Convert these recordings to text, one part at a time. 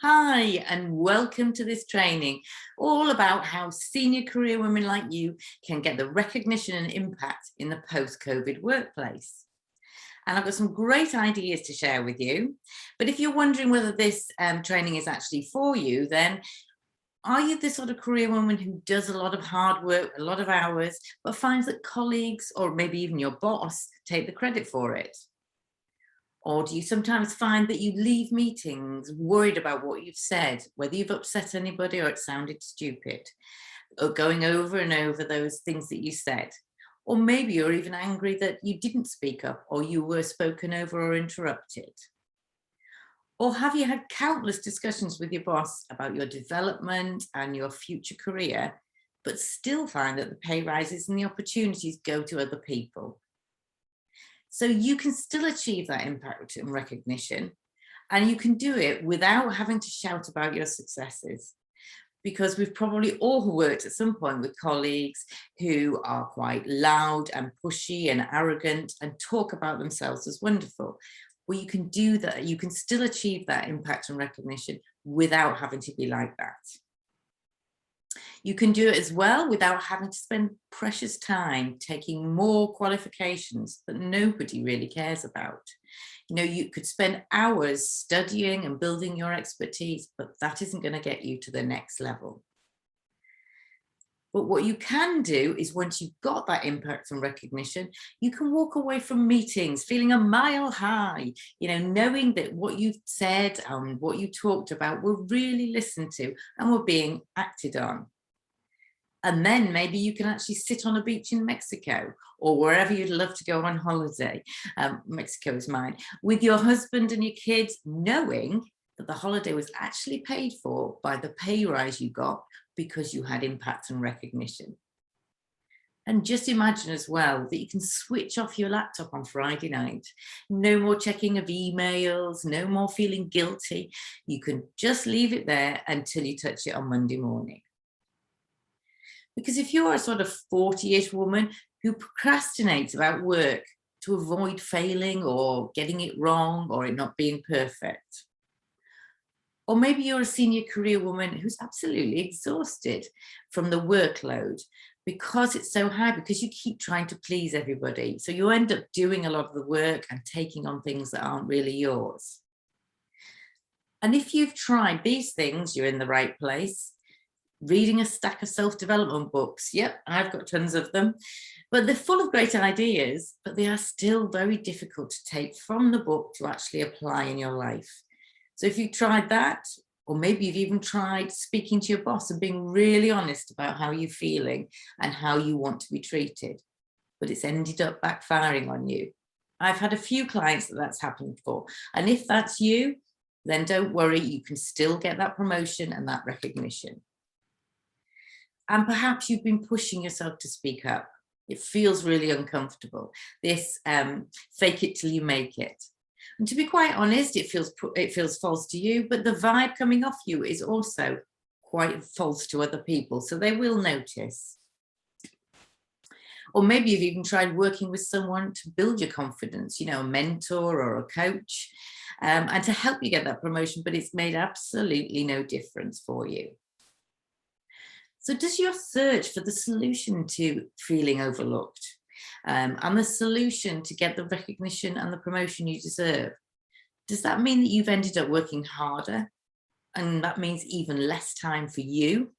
Hi, and welcome to this training, all about how senior career women like you can get the recognition and impact in the post-COVID workplace. And I've got some great ideas to share with you. But if you're wondering whether this training is actually for you, then are you the sort of career woman who does a lot of hard work, a lot of hours, but finds that colleagues or maybe even your boss take the credit for it? Or do you sometimes find that you leave meetings worried about what you've said, whether you've upset anybody or it sounded stupid, or going over and over those things that you said? Or maybe you're even angry that you didn't speak up or you were spoken over or interrupted. Or have you had countless discussions with your boss about your development and your future career, but still find that the pay rises and the opportunities go to other people? So you can still achieve that impact and recognition, and you can do it without having to shout about your successes. Because we've probably all worked at some point with colleagues who are quite loud and pushy and arrogant and talk about themselves as wonderful. Well, you can do that. You can still achieve that impact and recognition without having to be like that. You can do it as well without having to spend precious time taking more qualifications that nobody really cares about. You know, you could spend hours studying and building your expertise, but that isn't going to get you to the next level. But what you can do is once you've got that impact and recognition, you can walk away from meetings feeling a mile high, you know, knowing that what you said and what you talked about were really listened to and were being acted on. And then maybe you can actually sit on a beach in Mexico or wherever you'd love to go on holiday. Mexico is mine, with your husband and your kids, knowing that the holiday was actually paid for by the pay rise you got because you had impact and recognition. And just imagine as well that you can switch off your laptop on Friday night. No more checking of emails, no more feeling guilty. You can just leave it there until you touch it on Monday morning. Because if you're a sort of 40-ish woman who procrastinates about work to avoid failing or getting it wrong or it not being perfect, or maybe you're a senior career woman who's absolutely exhausted from the workload because it's so high, because you keep trying to please everybody. So you end up doing a lot of the work and taking on things that aren't really yours. And if you've tried these things, you're in the right place. Reading a stack of self-development books. Yep, I've got tons of them, but they're full of great ideas, but they are still very difficult to take from the book to actually apply in your life. So if you've tried that, or maybe you've even tried speaking to your boss and being really honest about how you're feeling and how you want to be treated, but it's ended up backfiring on you. I've had a few clients that's happened for, and if that's you, then don't worry, you can still get that promotion and that recognition. And perhaps you've been pushing yourself to speak up. It feels really uncomfortable. This fake it till you make it. And to be quite honest, it feels false to you, but the vibe coming off you is also quite false to other people, so they will notice. Or maybe you've even tried working with someone to build your confidence, you know, a mentor or a coach, and to help you get that promotion, but it's made absolutely no difference for you. So does your search for the solution to feeling overlooked and the solution to get the recognition and the promotion you deserve, does that mean that you've ended up working harder and that means even less time for you?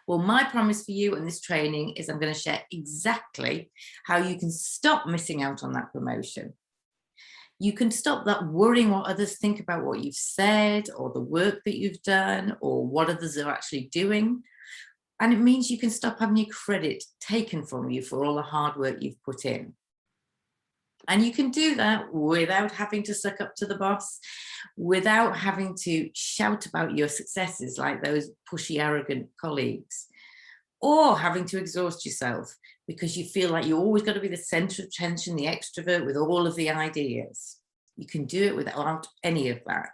Well, my promise for you in this training is I'm going to share exactly how you can stop missing out on that promotion. You can stop that worrying what others think about what you've said or the work that you've done or what others are actually doing. And it means you can stop having your credit taken from you for all the hard work you've put in. And you can do that without having to suck up to the boss, without having to shout about your successes like those pushy, arrogant colleagues, or having to exhaust yourself because you feel like you always got to be the center of attention, the extrovert with all of the ideas. You can do it without any of that.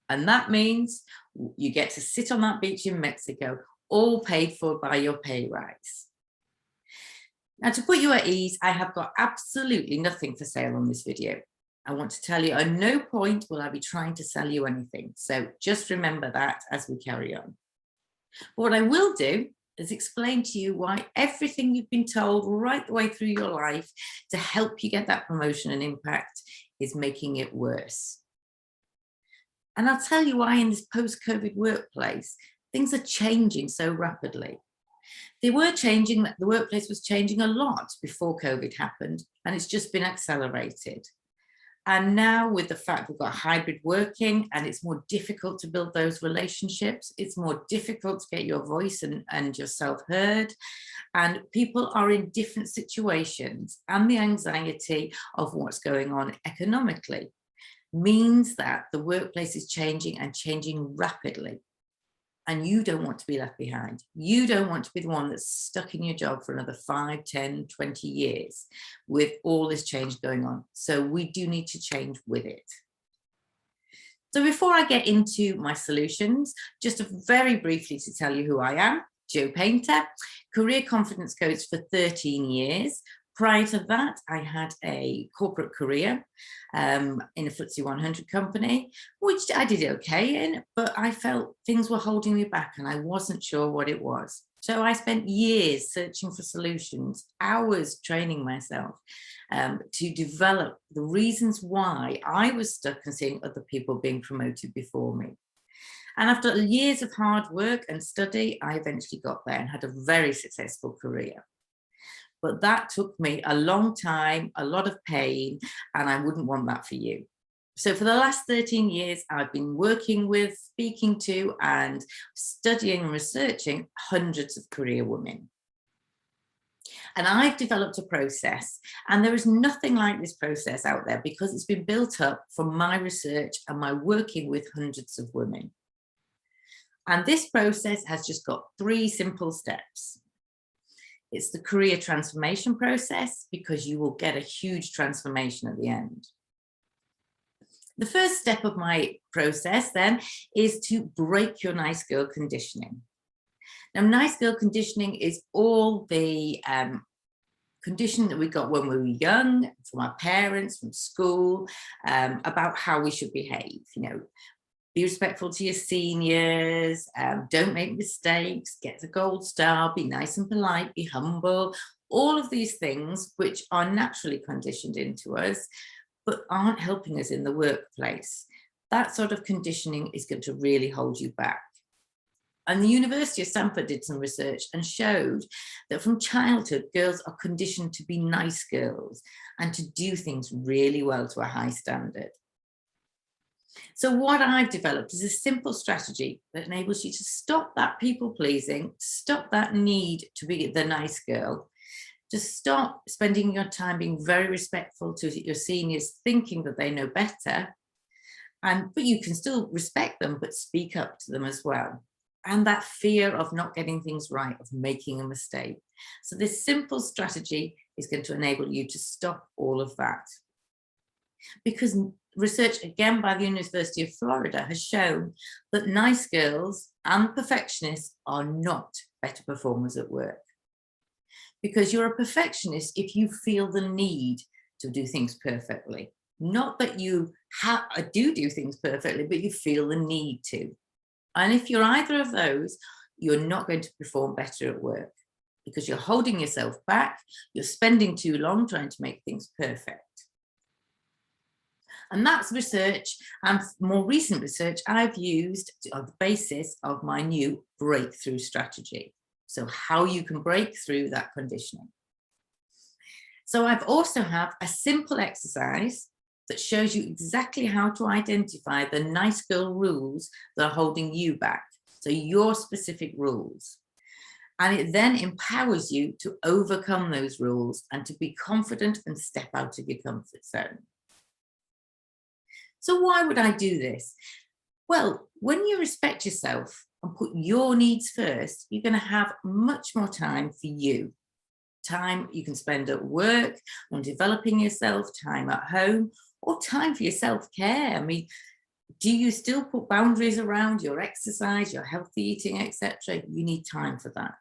And that means you get to sit on that beach in Mexico, all paid for by your pay rise. Now, to put you at ease, I have got absolutely nothing for sale on this video. I want to tell you, at no point will I be trying to sell you anything. So just remember that as we carry on. What I will do is explain to you why everything you've been told right the way through your life to help you get that promotion and impact is making it worse. And I'll tell you why in this post-COVID workplace, things are changing so rapidly. They were changing, the workplace was changing a lot before COVID happened, and it's just been accelerated. And now with the fact we've got hybrid working and it's more difficult to build those relationships, it's more difficult to get your voice and yourself heard. And people are in different situations, and the anxiety of what's going on economically means that the workplace is changing and changing rapidly. And you don't want to be left behind. You don't want to be the one that's stuck in your job for another 5, 10, 20 years with all this change going on. So we do need to change with it. So before I get into my solutions, just very briefly to tell you who I am, Jo Painter, career confidence coach for 13 years. Prior to that, I had a corporate career in a FTSE 100 company, which I did okay in, but I felt things were holding me back and I wasn't sure what it was. So I spent years searching for solutions, hours training myself to develop the reasons why I was stuck and seeing other people being promoted before me. And after years of hard work and study, I eventually got there and had a very successful career. But that took me a long time, a lot of pain, and I wouldn't want that for you. So for the last 13 years, I've been working with, speaking to, and studying and researching hundreds of career women. And I've developed a process, and there is nothing like this process out there because it's been built up from my research and my working with hundreds of women. And this process has just got 3 simple steps. It's the career transformation process, because you will get a huge transformation at the end. The first step of my process then is to break your nice girl conditioning. Now, nice girl conditioning is all the conditioning that we got when we were young, from our parents, from school, about how we should behave, you know. Be respectful to your seniors, don't make mistakes, get the gold star, be nice and polite, be humble, all of these things which are naturally conditioned into us, but aren't helping us in the workplace. That sort of conditioning is going to really hold you back. And the University of Stanford did some research and showed that from childhood, girls are conditioned to be nice girls and to do things really well to a high standard. So what I've developed is a simple strategy that enables you to stop that people pleasing, stop that need to be the nice girl, to stop spending your time being very respectful to your seniors, thinking that they know better, but you can still respect them, but speak up to them as well. And that fear of not getting things right, of making a mistake. So this simple strategy is going to enable you to stop all of that. Because research, again, by the University of Florida has shown that nice girls and perfectionists are not better performers at work. Because you're a perfectionist if you feel the need to do things perfectly. Not that you do things perfectly, but you feel the need to. And if you're either of those, you're not going to perform better at work because you're holding yourself back, you're spending too long trying to make things perfect. And that's research, and more recent research I've used on the basis of my new breakthrough strategy. So how you can break through that conditioning. So I've also have a simple exercise that shows you exactly how to identify the nice girl rules that are holding you back. So your specific rules. And it then empowers you to overcome those rules and to be confident and step out of your comfort zone. So why would I do this? Well, when you respect yourself and put your needs first, you're going to have much more time for you. Time you can spend at work, on developing yourself, time at home, or time for your self-care. I mean, do you still put boundaries around your exercise, your healthy eating, etc.? You need time for that.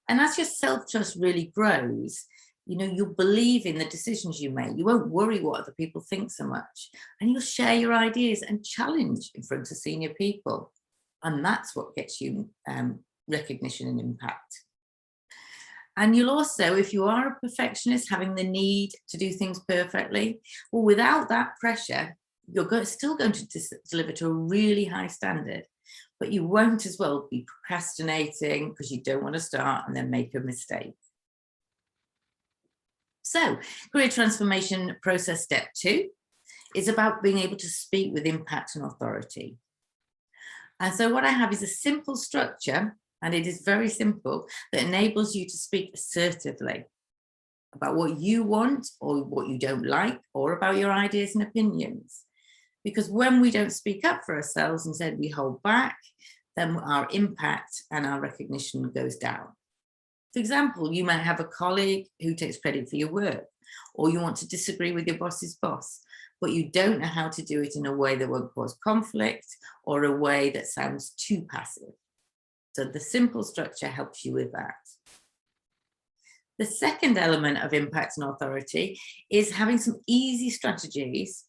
And as your self-trust really grows, You'll believe in the decisions you make. You won't worry what other people think so much. And you'll share your ideas and challenge in front of senior people. And that's what gets you recognition and impact. And you'll also, if you are a perfectionist, having the need to do things perfectly, well, without that pressure, you're still going to deliver to a really high standard, but you won't as well be procrastinating because you don't want to start and then make a mistake. So, career transformation process step 2 is about being able to speak with impact and authority. And so what I have is a simple structure, and it is very simple, that enables you to speak assertively about what you want or what you don't like, or about your ideas and opinions. Because when we don't speak up for ourselves, instead we hold back, then our impact and our recognition goes down. For example, you might have a colleague who takes credit for your work, or you want to disagree with your boss's boss, but you don't know how to do it in a way that won't cause conflict or a way that sounds too passive. So the simple structure helps you with that. The second element of impact and authority is having some easy strategies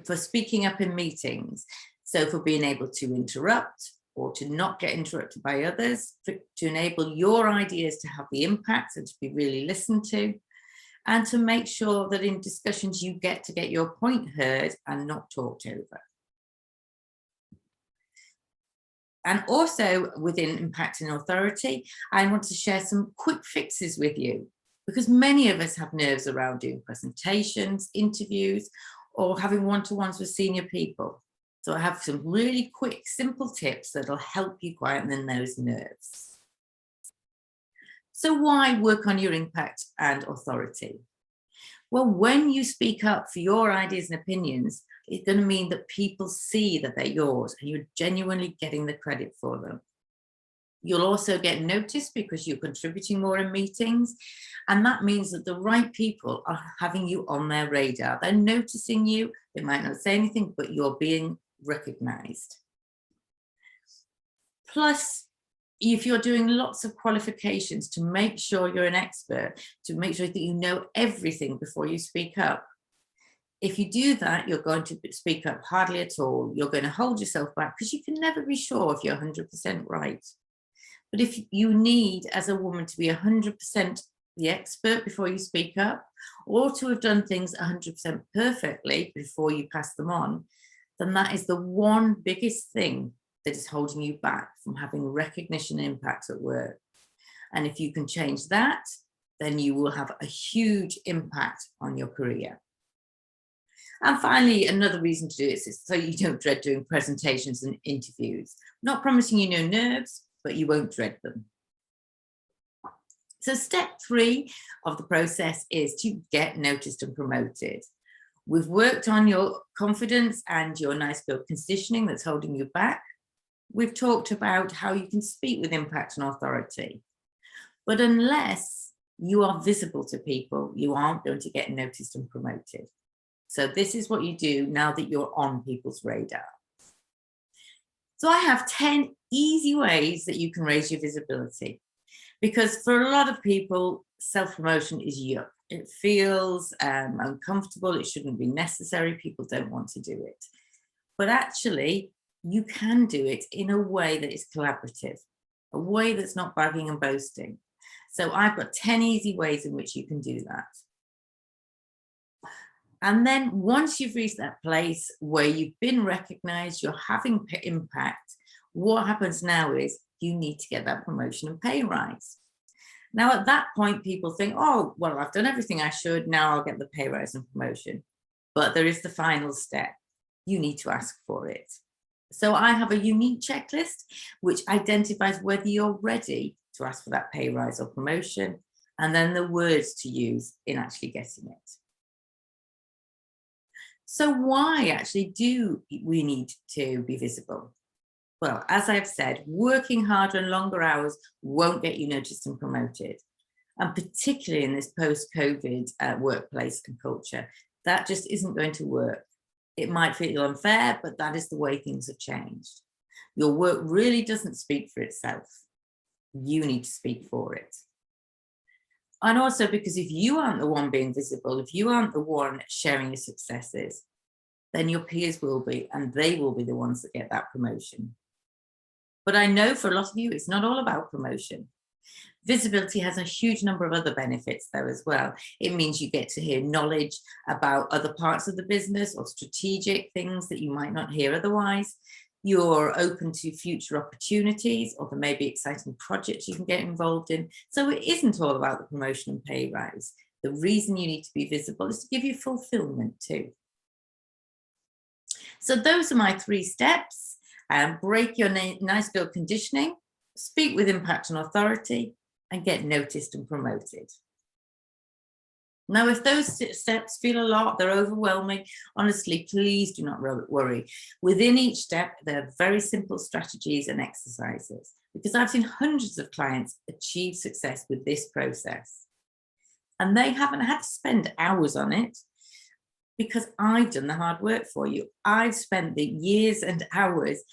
for speaking up in meetings. So for being able to interrupt or to not get interrupted by others, to enable your ideas to have the impact and to be really listened to, and to make sure that in discussions you get to get your point heard and not talked over. And also within impact and authority, I want to share some quick fixes with you, because many of us have nerves around doing presentations, interviews, or having one-to-ones with senior people. So I have some really quick, simple tips that'll help you quieten those nerves. So why work on your impact and authority? Well, when you speak up for your ideas and opinions, it's going to mean that people see that they're yours and you're genuinely getting the credit for them. You'll also get noticed because you're contributing more in meetings. And that means that the right people are having you on their radar. They're noticing you. They might not say anything, but you're being recognized. Plus, if you're doing lots of qualifications to make sure you're an expert, to make sure that you know everything before you speak up, if you do that, you're going to speak up hardly at all. You're going to hold yourself back because you can never be sure if you're 100% right. But if you need, as a woman, to be 100% the expert before you speak up, or to have done things 100% perfectly before you pass them on, then that is the one biggest thing that is holding you back from having recognition and impact at work. And if you can change that, then you will have a huge impact on your career. And finally, another reason to do it is so you don't dread doing presentations and interviews. Not promising you no nerves, but you won't dread them. So step 3 of the process is to get noticed and promoted. We've worked on your confidence and your nice build conditioning that's holding you back. We've talked about how you can speak with impact and authority. But unless you are visible to people, you aren't going to get noticed and promoted. So this is what you do now that you're on people's radar. So I have 10 easy ways that you can raise your visibility, because for a lot of people, self-promotion is yuck. It feels uncomfortable. It shouldn't be necessary. People don't want to do it. But actually, you can do it in a way that is collaborative, a way that's not bragging and boasting. So I've got 10 easy ways in which you can do that. And then once you've reached that place where you've been recognized, you're having impact, what happens now is you need to get that promotion and pay rise. Now, at that point, people think, oh, well, I've done everything I should. Now I'll get the pay rise and promotion. But there is the final step. You need to ask for it. So I have a unique checklist which identifies whether you're ready to ask for that pay rise or promotion, and then the words to use in actually getting it. So why actually do we need to be visible? Well, as I've said, working harder and longer hours won't get you noticed and promoted. And particularly in this post-COVID workplace and culture, that just isn't going to work. It might feel unfair, but that is the way things have changed. Your work really doesn't speak for itself. You need to speak for it. And also because if you aren't the one being visible, if you aren't the one sharing your successes, then your peers will be, and they will be the ones that get that promotion. But I know for a lot of you, it's not all about promotion. Visibility has a huge number of other benefits though as well. It means you get to hear knowledge about other parts of the business or strategic things that you might not hear otherwise. You're open to future opportunities, or there may be exciting projects you can get involved in. So it isn't all about the promotion and pay rise. The reason you need to be visible is to give you fulfillment too. So those are my 3 steps. Break your nice girl conditioning, speak with impact and authority, and get noticed and promoted. Now, if those steps feel a lot, they're overwhelming, honestly, please do not worry. Within each step, there are very simple strategies and exercises, because I've seen hundreds of clients achieve success with this process. And they haven't had to spend hours on it, because I've done the hard work for you. I've spent the years and hours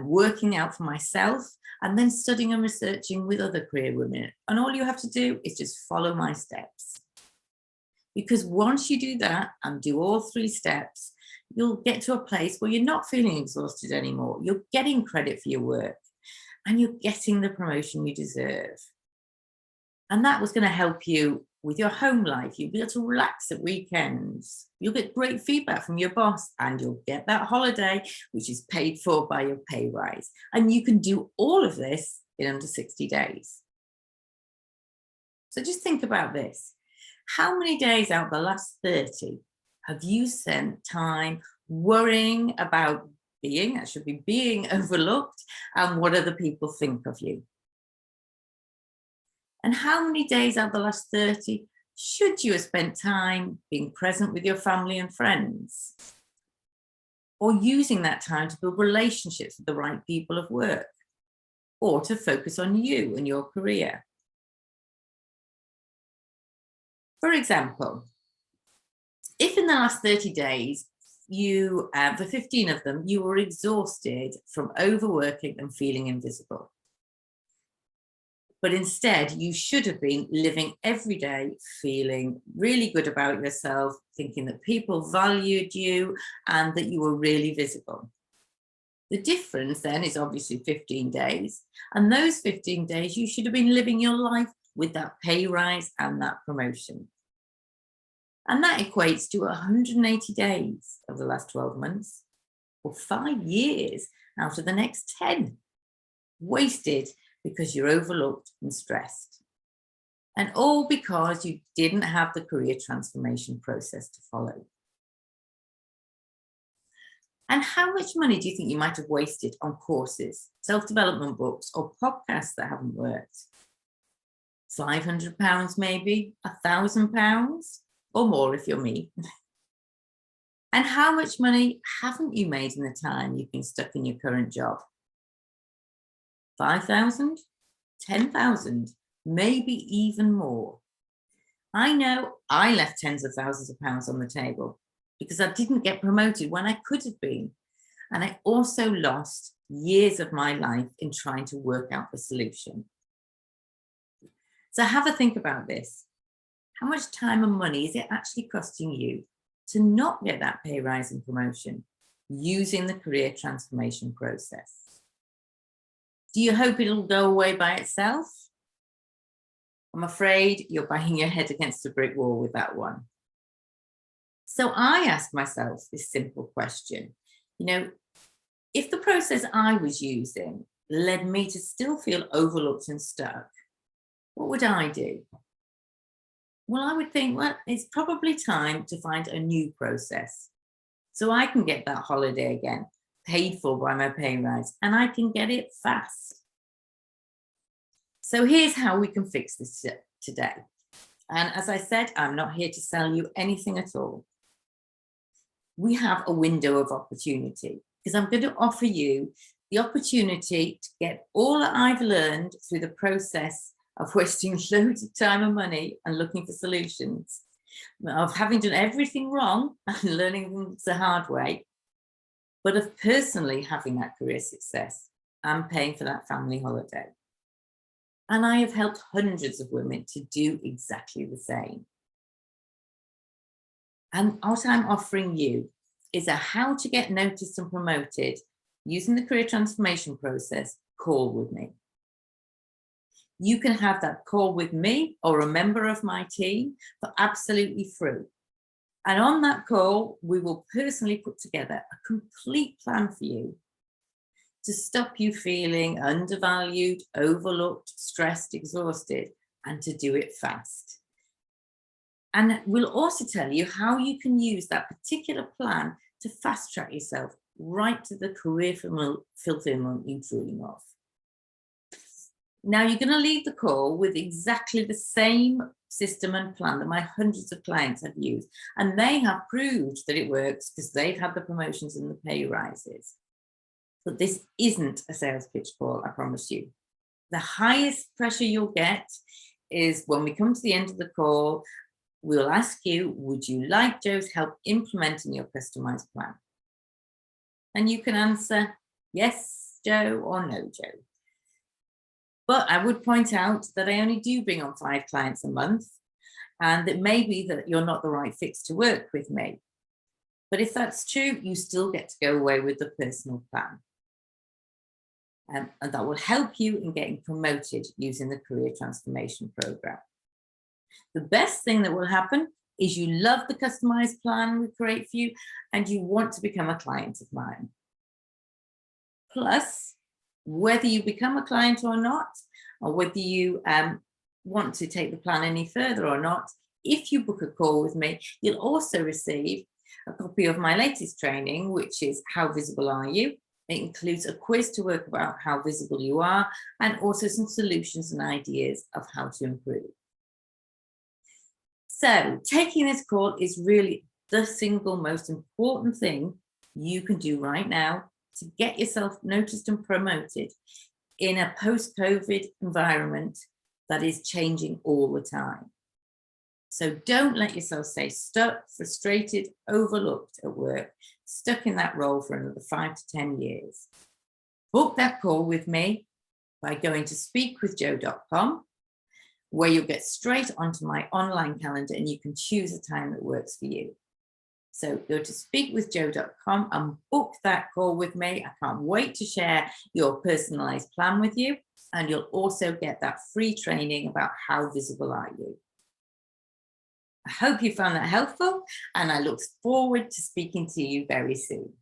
working out for myself, and then studying and researching with other career women. And all you have to do is just follow my steps. Because once you do that and do all 3 steps, you'll get to a place where you're not feeling exhausted anymore. You're getting credit for your work, and you're getting the promotion you deserve. And that was going to help you with your home life. You'll be able to relax at weekends. You'll get great feedback from your boss, and you'll get that holiday, which is paid for by your pay rise. And you can do all of this in under 60 days. So just think about this. How many days out of the last 30 have you spent time worrying about being overlooked, and what other people think of you? And how many days out of the last 30 should you have spent time being present with your family and friends? Or using that time to build relationships with the right people at work? Or to focus on you and your career? For example, if in the last 30 days, for 15 of them, you were exhausted from overworking and feeling invisible, but instead you should have been living every day feeling really good about yourself, thinking that people valued you and that you were really visible. The difference then is obviously 15 days. And those 15 days, you should have been living your life with that pay rise and that promotion. And that equates to 180 days of the last 12 months, or 5 years out of the next 10, wasted because you're overlooked and stressed. And all because you didn't have the career transformation process to follow. And how much money do you think you might have wasted on courses, self-development books, or podcasts that haven't worked? £500 maybe, £1,000, or more if you're me. And how much money haven't you made in the time you've been stuck in your current job? 5,000, 10,000, maybe even more. I know I left tens of thousands of pounds on the table because I didn't get promoted when I could have been. And I also lost years of my life in trying to work out the solution. So have a think about this. How much time and money is it actually costing you to not get that pay rise and promotion using the career transformation process? Do you hope it'll go away by itself? I'm afraid you're banging your head against a brick wall with that one. So I asked myself this simple question. If the process I was using led me to still feel overlooked and stuck, what would I do? Well, I would think, it's probably time to find a new process so I can get that holiday again, paid for by my pay rise, and I can get it fast. So here's how we can fix this today. And as I said, I'm not here to sell you anything at all. We have a window of opportunity because I'm going to offer you the opportunity to get all that I've learned through the process of wasting loads of time and money and looking for solutions, of having done everything wrong and learning things the hard way, but of personally having that career success and paying for that family holiday. And I have helped hundreds of women to do exactly the same. And what I'm offering you is a how to get noticed and promoted using the career transformation process call with me. You can have that call with me or a member of my team for absolutely free. And on that call, we will personally put together a complete plan for you to stop you feeling undervalued, overlooked, stressed, exhausted, and to do it fast. And we'll also tell you how you can use that particular plan to fast track yourself right to the career fulfillment you dream of. Now, you're going to leave the call with exactly the same system and plan that my hundreds of clients have used. And they have proved that it works because they've had the promotions and the pay rises. But this isn't a sales pitch call, I promise you. The highest pressure you'll get is when we come to the end of the call, we'll ask you, would you like Jo's help implementing your customized plan? And you can answer yes, Jo, or no, Jo. But I would point out that I only do bring on 5 clients a month, and it may be that you're not the right fit to work with me. But if that's true, you still get to go away with the personal plan. And that will help you in getting promoted using the career transformation program. The best thing that will happen is you love the customized plan we create for you and you want to become a client of mine. Plus, whether you become a client or not, or whether you want to take the plan any further or not, if you book a call with me, you'll also receive a copy of my latest training, which is How Visible Are You? It includes a quiz to work about how visible you are and also some solutions and ideas of how to improve. So taking this call is really the single most important thing you can do right now to get yourself noticed and promoted in a post-COVID environment that is changing all the time. So don't let yourself stay stuck, frustrated, overlooked at work, stuck in that role for another 5 to 10 years. Book that call with me by going to speakwithjo.com, where you'll get straight onto my online calendar and you can choose a time that works for you. So go to speakwithjo.com and book that call with me. I can't wait to share your personalized plan with you. And you'll also get that free training about how visible are you. I hope you found that helpful and I look forward to speaking to you very soon.